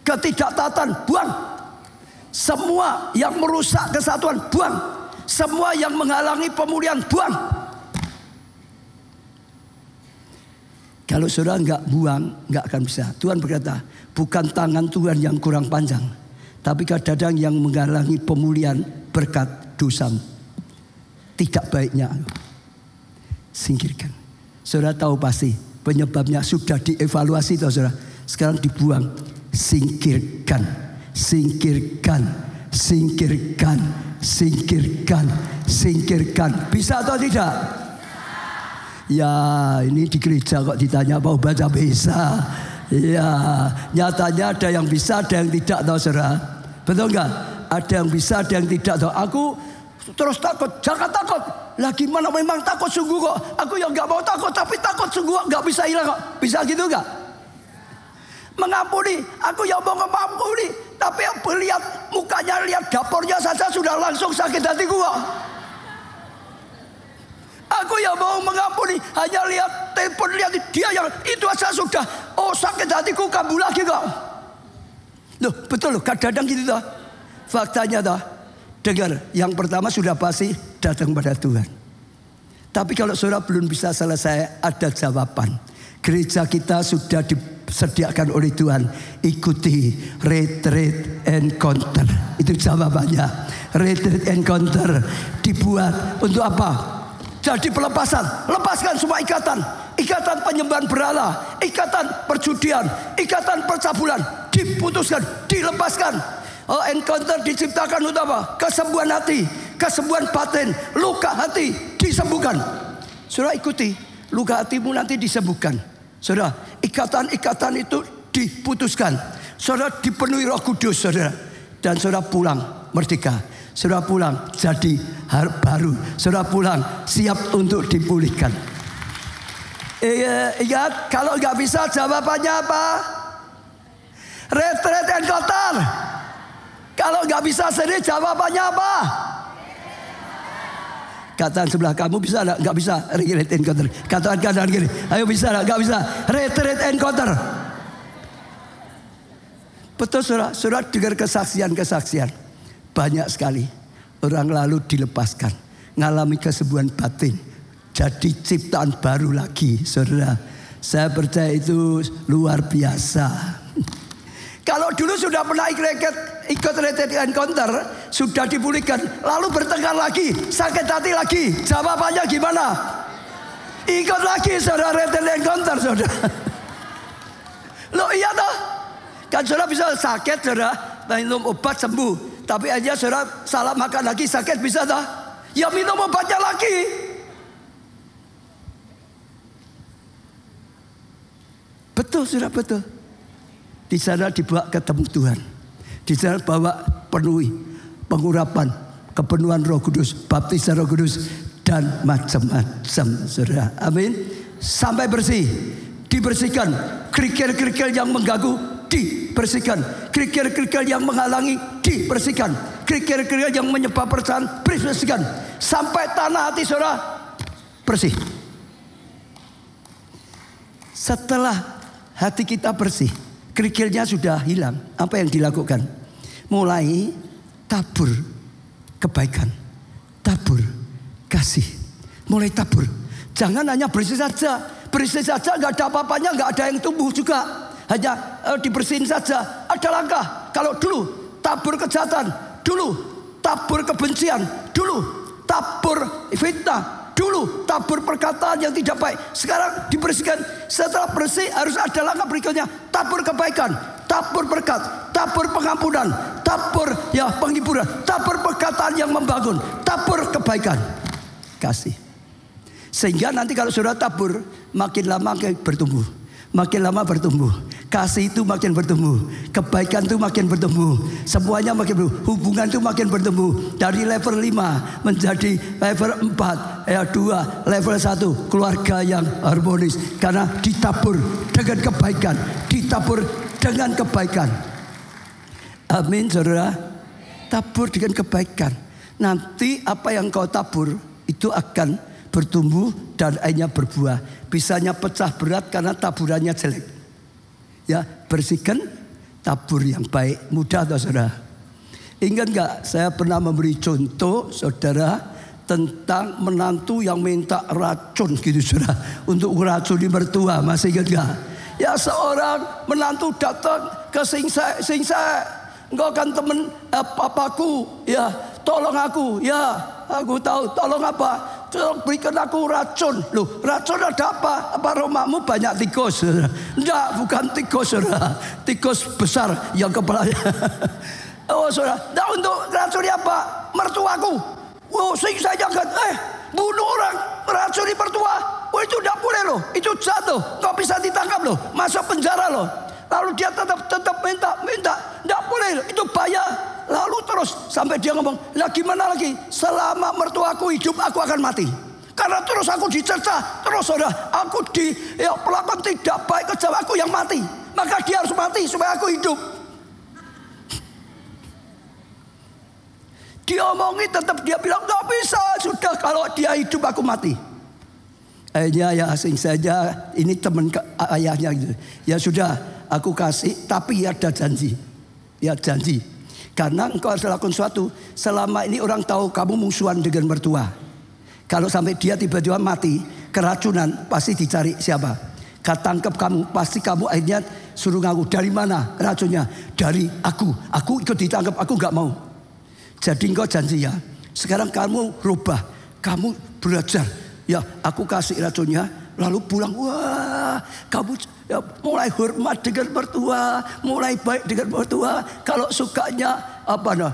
Ketidaktaatan, buang. Semua yang merusak kesatuan, buang. Semua yang menghalangi pemulihan, buang. Kalau saudara nggak buang, nggak akan bisa. Tuhan berkata, bukan tangan Tuhan yang kurang panjang, tapi kadang-kadang yang menghalangi pemulihan berkat dosamu. Tidak baiknya, singkirkan. Saudara tahu pasti penyebabnya sudah dievaluasi, tahu saudara. Sekarang dibuang, singkirkan, singkirkan, singkirkan, singkirkan, singkirkan. Bisa atau tidak? Ya, ini di gereja kok ditanya mau baca bisa. Ya, nyatanya ada yang bisa, ada yang tidak, tahu saudara. Betul nggak? Ada yang bisa, ada yang tidak, tahu. Aku terus takut, jangan takut. Lah gimana, memang takut sungguh kok. Aku yang nggak mau takut, tapi takut sungguh nggak bisa hilang kok. Bisa gitu nggak? Mengampuni, aku yang mau mengampuni, tapi yang melihat mukanya, lihat dapurnya saja sudah langsung sakit hatiku kok. Aku yang mau mengampuni, hanya lihat telepon, lihat dia yang itu saja sudah, oh sakit hatiku kambuh lagi kok. Loh betul loh, kadang-kadang gitu toh. Faktanya toh, dengar, yang pertama sudah pasti datang pada Tuhan. Tapi kalau saudara belum bisa selesai, ada jawaban. Gereja kita sudah disediakan oleh Tuhan. Ikuti retreat encounter. Itu jawabannya. Retreat encounter dibuat untuk apa? Jadi pelepasan. Lepaskan semua ikatan. Ikatan penyembahan berhala, ikatan perjudian, ikatan percabulan. Diputuskan, dilepaskan. Oh, encounter diciptakan untuk apa? Kesembuhan hati, kesembuhan batin, luka hati disembuhkan. Saudara ikuti, luka hatimu nanti disembuhkan. Saudara, ikatan-ikatan itu diputuskan. Saudara dipenuhi Roh Kudus, saudara. Dan saudara pulang merdeka. Saudara pulang jadi baru. Saudara pulang siap untuk dipulihkan. Ingat, kalau nggak bisa jawabannya apa? Retreat encounter. Kalau nggak bisa sendiri jawabannya apa? Katakan sebelah kamu, bisa nggak? Nggak bisa retreat encounter. Katakan kanan kiri, ayo bisa nggak? Bisa retreat encounter. Betul saudara, saudara dengar kesaksian-kesaksian banyak sekali. Orang lalu dilepaskan, ngalami kesembuhan batin, jadi ciptaan baru lagi, saudara. Saya percaya itu luar biasa. Kalau dulu sudah pernah ikut retreat encounter, sudah dipulihkan, lalu bertengkar lagi, sakit hati lagi, jawabannya gimana? Ikut lagi saudara retreat encounter, saudara. Loh iya toh? Kan saudara bisa sakit, saudara minum obat sembuh, tapi aja saudara salah makan lagi sakit, bisa toh? Ya minum obatnya lagi. Betul saudara, betul. Di sana dibawa ketemu Tuhan. Di sana bawa penuhi pengurapan, kepenuhan Roh Kudus, baptisan Roh Kudus, dan macam-macam, saudara. Amin. Sampai bersih, dibersihkan. Kerikil-kerikil yang mengganggu dibersihkan. Kerikil-kerikil yang menghalangi dibersihkan. kerikil-kerikil yang menyebabkan perpecahan bersihkan sampai tanah hati saudara bersih. Setelah hati kita bersih, kerikilnya sudah hilang, apa yang dilakukan? Mulai tabur kebaikan, tabur kasih, mulai tabur. Jangan hanya bersih saja nggak ada apa-apanya, nggak ada yang tumbuh juga. Hanya dibersihin saja. Ada langkah. Kalau dulu tabur kejahatan, dulu tabur kebencian, dulu tabur fitnah, dulu tabur perkataan yang tidak baik. Sekarang dibersihkan. Setelah bersih harus ada langkah berikutnya. Tabur kebaikan, tabur berkat, tabur pengampunan, tabur penghiburan, tabur perkataan yang membangun, tabur kebaikan, kasih. Sehingga nanti kalau saudara tabur, makin lama bertumbuh, makin lama bertumbuh. Kasih itu makin bertumbuh, kebaikan itu makin bertumbuh, semuanya makin bertumbuh, hubungan itu makin bertumbuh. Dari level 5 menjadi level 4, 2, level 1, keluarga yang harmonis. Karena ditabur dengan kebaikan, ditabur dengan kebaikan. Amin saudara. Tabur dengan kebaikan. Nanti apa yang kau tabur itu akan bertumbuh dan akhirnya berbuah. Bisanya pecah berat karena taburannya jelek. Ya, bersihkan, tabur yang baik. Mudah atau saudara? Ingat gak saya pernah memberi contoh saudara tentang menantu yang minta racun gitu saudara, untuk meracuni mertua. Masih ingat gak? Ya, seorang menantu datang ke Singsa, engkau kan temen papaku, ya tolong aku, ya aku tahu, tolong apa? Tolong berikan aku racun. Loh, racun ada apa? Apa rumahmu banyak tikus? Enggak, bukan tikus saudara, tikus besar yang kepalanya. Oh saudara, nah untuk racuni apa? Mertuaku. Oh, Singsa jangan bunuh orang, meracuni mertua. Oh, itu tidak boleh loh, itu jatuh, kau bisa ditangkap loh, masuk penjara loh. Lalu dia tetap minta, tidak boleh, itu bahaya. Lalu terus sampai dia ngomong, lah gimana lagi? Selama mertuaku hidup aku akan mati. Karena terus aku dicerca, terus saudara, aku pelakon tidak baik kejam, aku yang mati. Maka dia harus mati supaya aku hidup. Dia omongin tetap, dia bilang gak bisa, sudah kalau dia hidup aku mati. Akhirnya ya asing saja, ini teman ayahnya gitu. Ya sudah, aku kasih, tapi ada janji. Ya janji. Karena engkau harus lakukan sesuatu. Selama ini orang tahu kamu musuhan dengan mertua. Kalau sampai dia tiba-tiba mati keracunan, pasti dicari siapa? Ketangkep kamu, pasti kamu akhirnya suruh ngaku. Dari mana racunnya? Dari aku. Aku ikut ditangkap, aku gak mau. Jadi engkau janji ya. Sekarang kamu rubah, kamu belajar. Ya, aku kasih racunnya, lalu pulang. Wah, kamu ya, mulai hormat dengan mertua, mulai baik dengan mertua. Kalau sukanya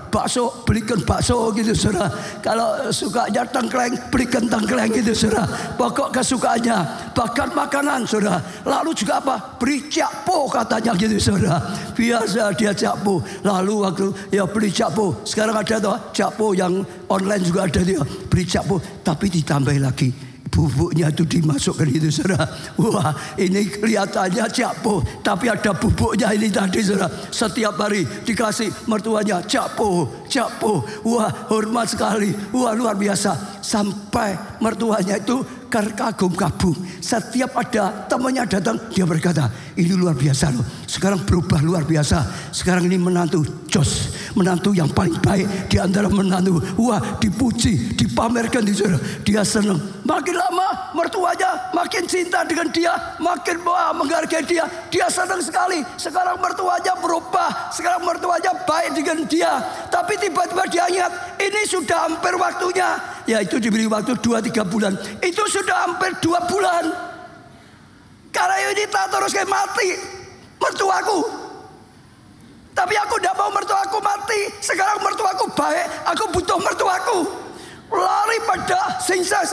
bakso, belikan bakso gitu saudara. Kalau sukanya tengkleng, belikan tengkleng gitu saudara. Pokok kesukaannya. Bahkan makanan saudara. Lalu juga apa? Beri cakpo katanya gitu saudara. Biasa dia cakpo. Lalu waktu ya beli cakpo. Sekarang ada tuh cakpo yang online juga ada dia. Beri cakpo, tapi ditambah lagi bubuknya itu dimasukkan itu saudara. Wah, ini kelihatannya cakpo, tapi ada bubuknya ini tadi saudara. Setiap hari dikasih mertuanya cakpo. Wah, hormat sekali. Wah, luar biasa. Sampai mertuanya itu kagum-kagum. Setiap ada temannya datang, dia berkata, ini luar biasa loh. Sekarang berubah luar biasa. Sekarang ini menantu jos, menantu yang paling baik di antara menantu. Wah, dipuji, dipamerkan di sana. Dia senang. Makin lama mertuanya makin cinta dengan dia, makin menghargai dia. Dia senang sekali. Sekarang mertuanya berubah. Sekarang mertuanya baik dengan dia. Tapi tiba-tiba dia ingat, ini sudah hampir waktunya. Ya, itu diberi waktu 2-3 bulan. Itu sudah hampir 2 bulan. Karena ini tak terus kayak mati mertuaku. Tapi aku tidak mau mertuaku mati. Sekarang mertuaku baik, aku butuh mertuaku. Lari pada Singsa.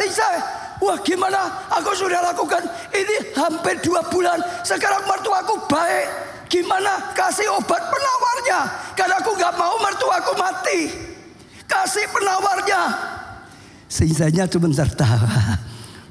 Wah, gimana? Aku sudah lakukan ini hampir 2 bulan. Sekarang mertuaku baik. Gimana? Kasih obat penawarnya. Karena aku gak mau mertuaku mati. Kasih penawarnya. Singsanya cuma tertawa.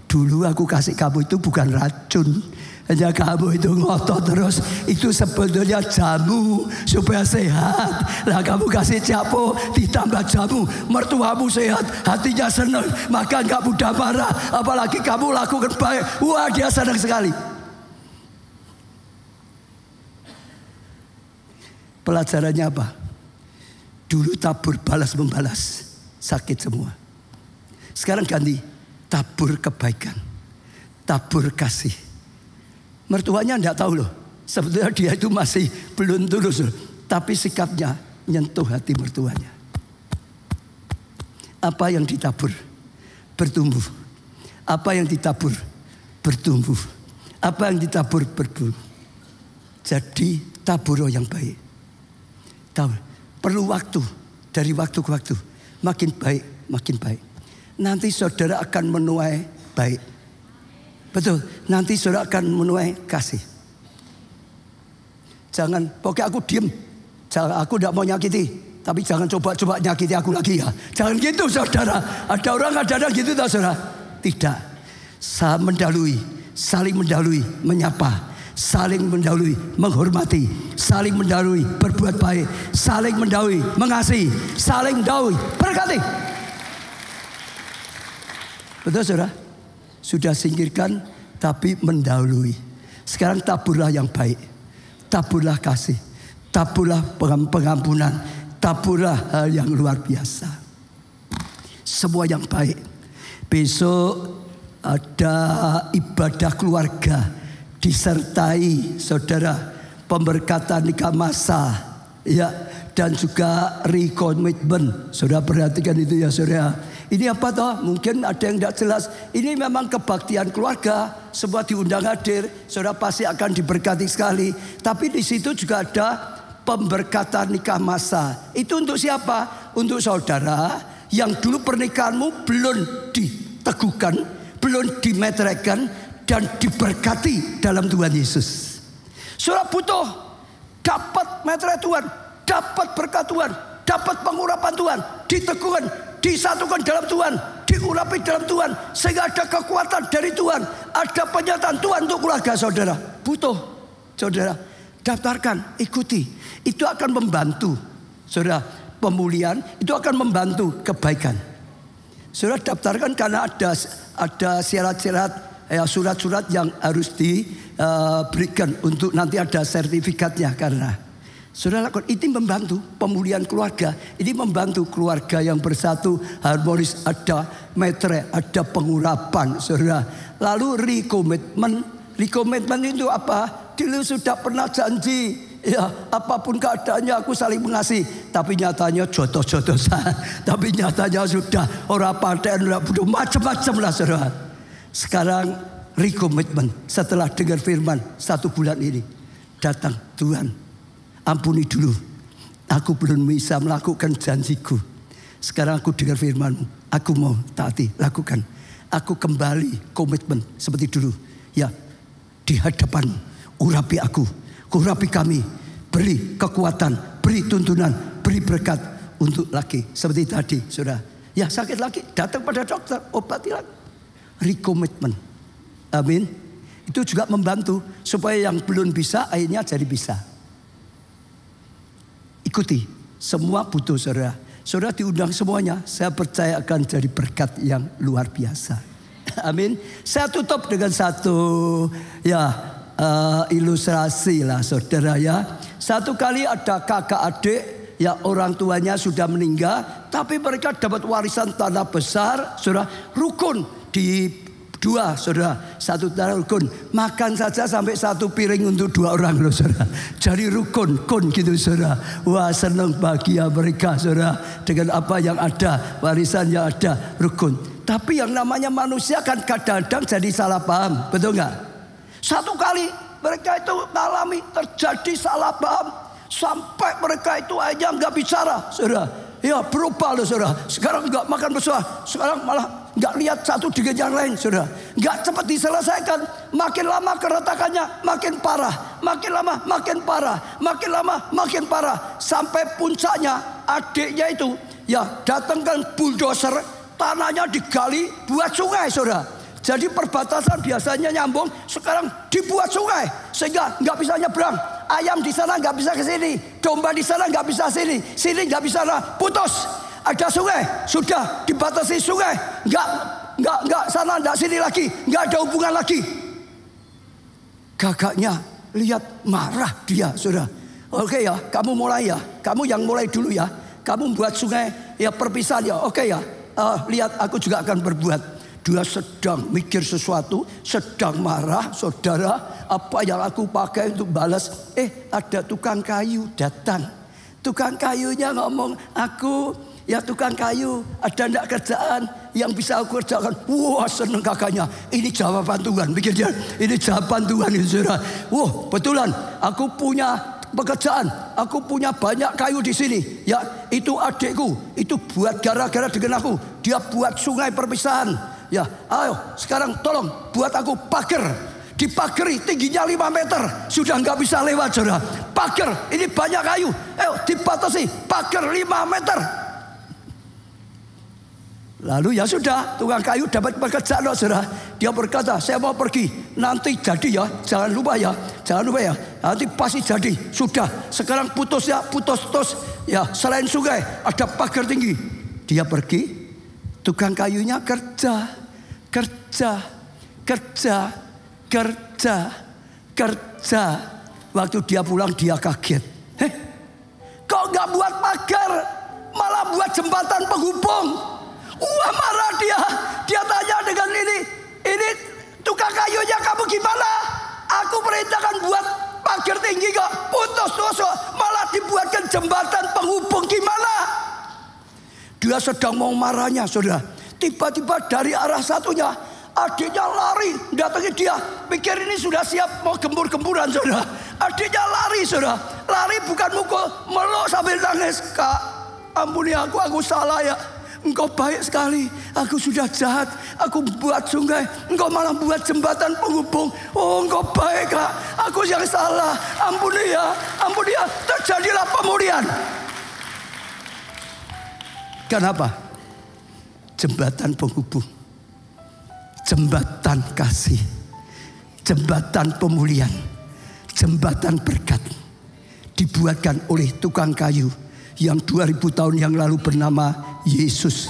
Dulu aku kasih kamu itu bukan racun. Hanya kamu itu ngotot terus. Itu sebetulnya jamu supaya sehat. Lah kamu kasih jamu ditambah jamu, mertuamu sehat, hatinya senang, maka nggak mudah marah. Apalagi kamu lakukan baik, wah dia senang sekali. Pelajarannya apa? Dulu tabur balas membalas, sakit semua. Sekarang ganti, tabur kebaikan, tabur kasih. Mertuanya enggak tahu loh. Sebetulnya dia itu masih belum tulus loh. Tapi sikapnya nyentuh hati mertuanya. Apa yang ditabur bertumbuh. Apa yang ditabur bertumbuh. Apa yang ditabur bertumbuh. Jadi tabur yang baik. Tahu, perlu waktu. Dari waktu ke waktu. Makin baik, makin baik. Nanti saudara akan menuai baik. Betul, nanti saudara akan menuai kasih. Jangan, pokoknya aku diem. Jangan, aku tidak mau nyakiti. Tapi jangan coba-coba nyakiti aku lagi ya. Jangan gitu saudara. Ada orang kadang-kadang gitu tak saudara? Tidak. Saling mendahului, menyapa. Saling mendahului, menghormati. Saling mendahului, berbuat baik. Saling mendahului, mengasihi. Saling mendahului, berkati. Betul saudara? Sudah singkirkan tapi mendahului. Sekarang taburlah yang baik. Taburlah kasih. Taburlah pengampunan. Taburlah hal yang luar biasa. Semua yang baik. Besok ada ibadah keluarga. Disertai saudara pemberkatan nikah masa. Ya, dan juga rekomitmen. Saudara perhatikan itu ya saudara. Ini apa toh? Mungkin ada yang tidak jelas. Ini memang kebaktian keluarga. Semua diundang hadir. Saudara pasti akan diberkati sekali. Tapi di situ juga ada pemberkatan nikah masa. Itu untuk siapa? Untuk saudara yang dulu pernikahanmu belum diteguhkan, belum dimeteraikan dan diberkati dalam Tuhan Yesus. Saudara butuh dapat meterai Tuhan, dapat berkat Tuhan, dapat pengurapan Tuhan, diteguhkan, disatukan dalam Tuhan, diurapi dalam Tuhan, sehingga ada kekuatan dari Tuhan, ada penyertaan Tuhan untuk keluarga saudara. Butuh saudara, daftarkan, ikuti. Itu akan membantu saudara pemulihan, itu akan membantu kebaikan. Saudara daftarkan karena ada syarat-syarat, surat-surat yang harus diberikan untuk nanti ada sertifikatnya. Karena saudara lakukan, ini membantu pemulihan keluarga. Ini membantu keluarga yang bersatu, harmonis, ada metre, ada pengurapan saudara. Lalu rekomitmen itu apa? Dulu sudah pernah janji, ya apapun keadaannya aku saling mengasihi. Tapi nyatanya jodoh-jodoh saya. Tapi nyatanya sudah orang paten, macam-macam lah saudara. Sekarang rekomitmen setelah dengar firman 1 bulan ini. Datang, Tuhan ampuni dulu, aku belum bisa melakukan janjiku. Sekarang aku dengar firman-Mu, aku mau taati, lakukan. Aku kembali komitmen seperti dulu. Ya, di hadapan-Mu, urapi aku, urapi kami. Beri kekuatan, beri tuntunan, beri berkat untuk laki. Seperti tadi, saudara. Ya sakit lagi, datang pada dokter, obati lagi. Rekomitmen. Amin. Itu juga membantu supaya yang belum bisa akhirnya jadi bisa. Ikuti, semua butuh saudara. Saudara diundang semuanya, saya percaya akan jadi berkat yang luar biasa. Amin. Saya tutup dengan satu ilustrasi lah saudara ya. Satu kali ada kakak adik, ya orang tuanya sudah meninggal, tapi mereka dapat warisan tanah besar, saudara, rukun di dua, saudara, satu tanah rukun, makan saja sampai 1 piring untuk 2 orang loh saudara. Jadi rukun, gitu saudara. Wah senang bahagia mereka saudara dengan apa yang ada, warisan yang ada, rukun. Tapi yang namanya manusia kan kadang-kadang jadi salah paham, betul nggak? Satu kali mereka itu mengalami terjadi salah paham sampai mereka itu aja nggak bicara, saudara. Ya berubah loh saudara. Sekarang nggak makan bersama, sekarang malah nggak lihat satu dengan yang lain, saudara. Nggak cepat diselesaikan. Makin lama keretakannya makin parah, makin lama makin parah, makin lama makin parah. Sampai puncaknya adiknya itu ya datangkan bulldozer, tanahnya digali buat sungai, saudara. Jadi perbatasan biasanya nyambung, sekarang dibuat sungai sehingga nggak bisa nyebrang. Ayam di sana nggak bisa ke sini, domba di sana nggak bisa sini nggak bisa sana, putus. Ada sungai, sudah dibatasi sungai, nggak sana nggak sini lagi, nggak ada hubungan lagi. Gagaknya lihat marah dia, saudara. Oke ya, kamu mulai ya, kamu yang mulai dulu ya, kamu buat sungai ya perpisahan ya, oke ya. Lihat aku juga akan berbuat. Dia sedang mikir sesuatu, sedang marah, saudara. Apa yang aku pakai untuk balas? Ada tukang kayu datang. Tukang kayunya ngomong, aku ya tukang kayu, ada enggak kerjaan yang bisa aku kerjakan? Wah, seneng kakaknya. Ini jawaban Tuhan, pikir dia. Ini jawaban Tuhan, saudara. Wah, betulan. Aku punya pekerjaan, aku punya banyak kayu di sini. Ya, itu adikku, itu buat gara-gara dengan aku. Dia buat sungai perpisahan. Ya, ayo sekarang tolong buat aku pagar. Dipagari tingginya 5 meter, sudah nggak bisa lewat, saudara. Pagar, ini banyak kayu. Ayo dibatasi, pagar 5 meter. Lalu ya sudah, tukang kayu dapat pekerjaan, saudara. Dia berkata, saya mau pergi, nanti jadi ya, jangan lupa ya, nanti pasti jadi. Sudah, sekarang putus ya, putus. Ya, selain sungai ada pagar tinggi. Dia pergi, tukang kayunya kerja. Waktu dia pulang dia kaget. Kok nggak buat pagar, malah buat jembatan penghubung? Wah, marah dia. Dia tanya dengan ini tukang kayunya kamu gimana? Aku perintahkan buat pagar tinggi kok putus, malah dibuatkan jembatan penghubung, gimana? Dia sedang mau marahnya, saudara. Tiba-tiba dari arah satunya adiknya lari datangi dia. Pikir ini sudah siap mau gembur-gemburan, saudara. Adiknya lari, saudara. Lari bukan mukul, meluk sambil nangis. Kak, ampuni aku salah ya. Engkau baik sekali, aku sudah jahat. Aku buat sungai, engkau malah buat jembatan penghubung. Oh, engkau baik, Kak. Aku yang salah. Ampuni ya. Terjadilah pemulihan. Kenapa? Jembatan penghubung, jembatan kasih, jembatan pemulihan, jembatan berkat dibuatkan oleh tukang kayu yang 2000 tahun yang lalu bernama Yesus.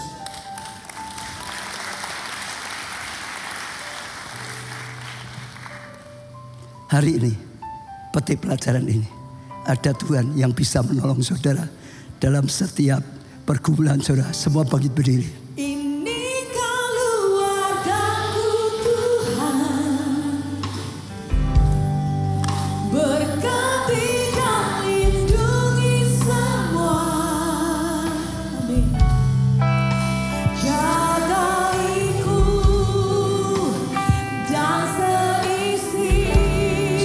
Hari ini, petik pelajaran ini, ada Tuhan yang bisa menolong saudara dalam setiap pergumulan saudara. Semua bangkit berdiri.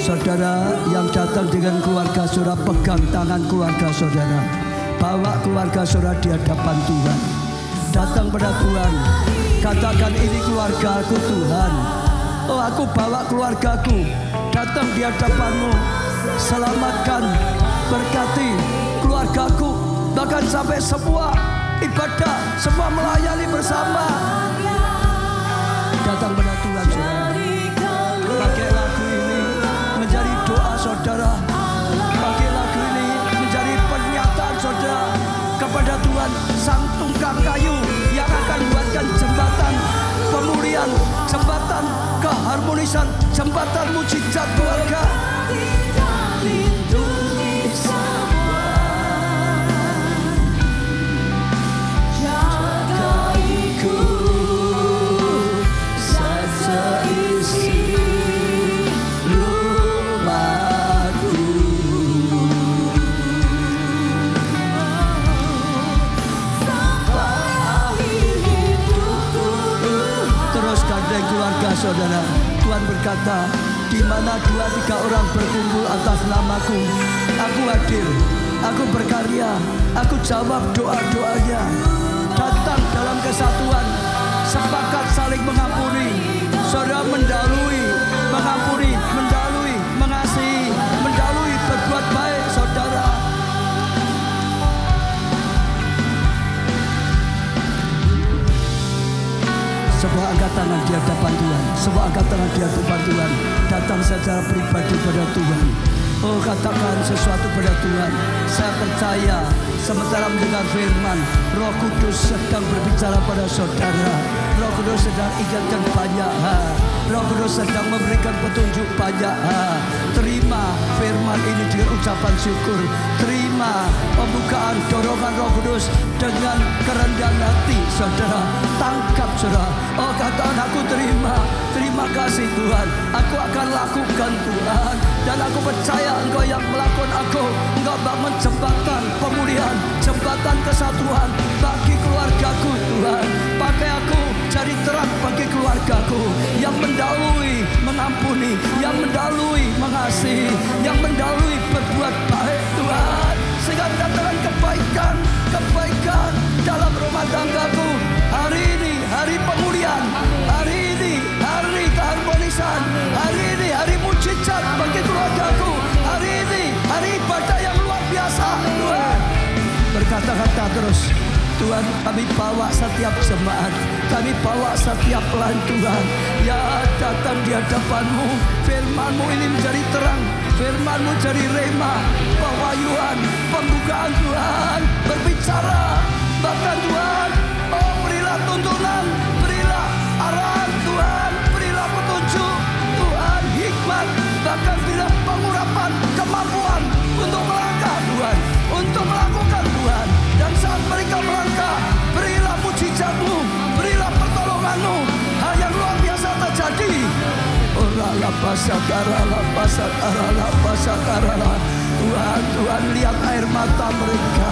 Saudara yang datang dengan keluarga saudara, pegang tangan keluarga saudara, bawa keluarga saudara di hadapan Tuhan. Datang pada Tuhan, katakan ini keluargaku Tuhan. Oh, aku bawa keluargaku datang di hadapan-Mu. Selamatkan, berkati keluargaku, bahkan sampai semua ibadah, semua melayani bersama. Datang pada Tuhan saudara. Pakai lagu ini menjadi doa saudara. Pakai lagu ini menjadi pernyataan saudara kepada Tuhan, sang tukang kayu yang akan buatkan jembatan pemulihan, jembatan keharmonisan, jembatan mujizat keluarga. Lindungi semua, jagaiku seisi rumahku. Sampai akhir hidupku. Terus gandeng keluarga saudara. Tuhan berkata, di mana 2-3 orang berkumpul atas namaku, aku hadir, aku berkarya, aku jawab doa-doanya. Datang dalam kesatuan, sepakat saling mengampuni. Saudara mendahului, mengampuni, mendahului, mengasihi, mendahului berbuat baik saudara. Sebuah angkatan tangan di hadapan Tuhan. Semua angkat tangan di hadapan Tuhan. Datang secara pribadi pada Tuhan. Oh, katakan sesuatu pada Tuhan. Saya percaya sementara mendengar firman, Roh Kudus sedang berbicara pada saudara. Roh Kudus sedang ingatkan banyak hal. Roh Kudus sedang memberikan petunjuk banyak hal. Terima firman ini dengan ucapan syukur. Terima pembukaan dorongan Roh Kudus dengan kerendahan hati, saudara. Tangkap, saudara. Oh, katakan aku terima. Terima kasih Tuhan. Aku akan lakukan Tuhan. Dan aku percaya Engkau yang melakukan aku. Engkau bangun jembatan pemulihan, jembatan kesatuan bagi keluargaku Tuhan. Pakai aku jadi terang bagi keluargaku, yang mendahului mengampuni, yang mendahului mengasihi, yang mendahului berbuat baik Tuhan. Sehingga datangkan kebaikan, kebaikan dalam rumah tanggaku. Hari ini hari pemulihan, hari ini hari keharmonisan, hari ini hari mujizat bagi keluargaku. Hari ini hari ibadah yang luar biasa Tuhan. Berkata-kata terus, Tuhan, kami bawa setiap jemaat, kami bawa setiap pelayan Tuhan ya datang di hadapan-Mu. Firman-Mu ini menjadi terang, firman-Mu jadi rema, pewahyuan, pembukaan Tuhan, berbicara. Bahkan Tuhan, oh berilah tuntunan, berilah arahan Tuhan, berilah petunjuk Tuhan, hikmat, bahkan berilah pengurapan, kemampuan untuk melangkah Tuhan, untuk melakukan Tuhan. Dan saat mereka melangkah, berilah mujizat-Mu, berilah pertolongan-Mu, hal yang luar biasa terjadi. Tuhan, Tuhan lihat air mata mereka,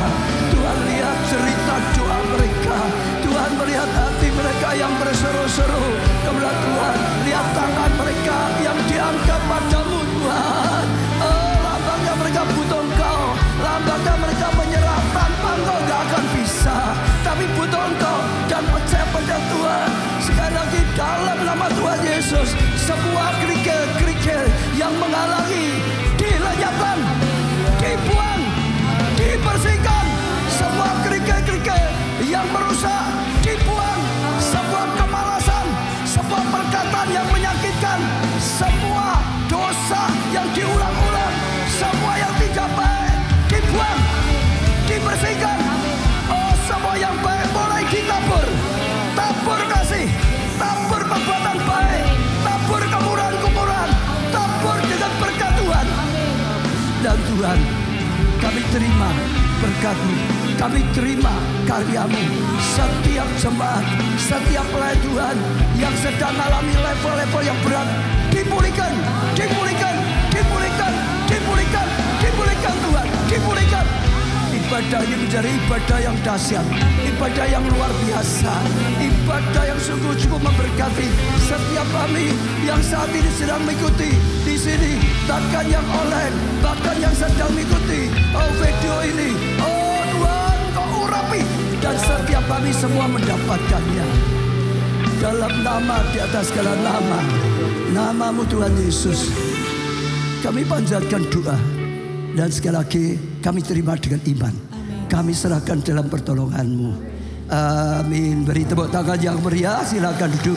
Tuhan lihat cerita doa mereka, Tuhan melihat hati mereka yang berseru-seru kepada Tuhan, lihat tangan mereka yang diangkat padamu Tuhan. Oh, lambangnya mereka butuh Engkau, lambangnya mereka menyerah, tanpa Engkau gak akan bisa, tapi butuh Engkau dan percaya pada Tuhan. Sekali lagi dalam nama Tuhan Yesus, semua kerikil-kerikil yang menghalangi dilenyapkan, dibuang, dibersihkan. Semua kerikil-kerikil yang merusak dibuang. Semua kemalasan, semua perkataan yang menyakitkan, semua dosa yang diulang-ulang, semua yang tidak baik dibuang, dibersihkan. Oh, semua yang baik mulai ditabur. Tabur kasih, tabur perbuatan baik, tabur kemurahan-kemurahan, tabur dengan berkat Tuhan. Dan Tuhan, kami terima berkat-Mu, kami terima karya-Mu. Setiap jemaat, setiap pelayan Tuhan yang sedang mengalami level-level yang berat, dipulihkan, dipulihkan, dipulihkan, dipulihkan, dipulihkan Tuhan, dipulihkan. Ibadah ini menjadi ibadah yang dahsyat, ibadah yang luar biasa, ibadah yang sungguh-sungguh memberkati setiap kami yang saat ini sedang mengikuti di sini, bahkan yang online, bahkan yang sedang mengikuti video ini. Oh Tuhan, Kau urapi dan setiap kami semua mendapatkannya dalam nama di atas segala nama, nama-Mu Tuhan Yesus. Kami panjatkan doa. Dan sekali lagi kami terima dengan iman. Amin. Kami serahkan dalam pertolongan-Mu. Amin. Beri tepuk tangan yang meriah. Silakan duduk.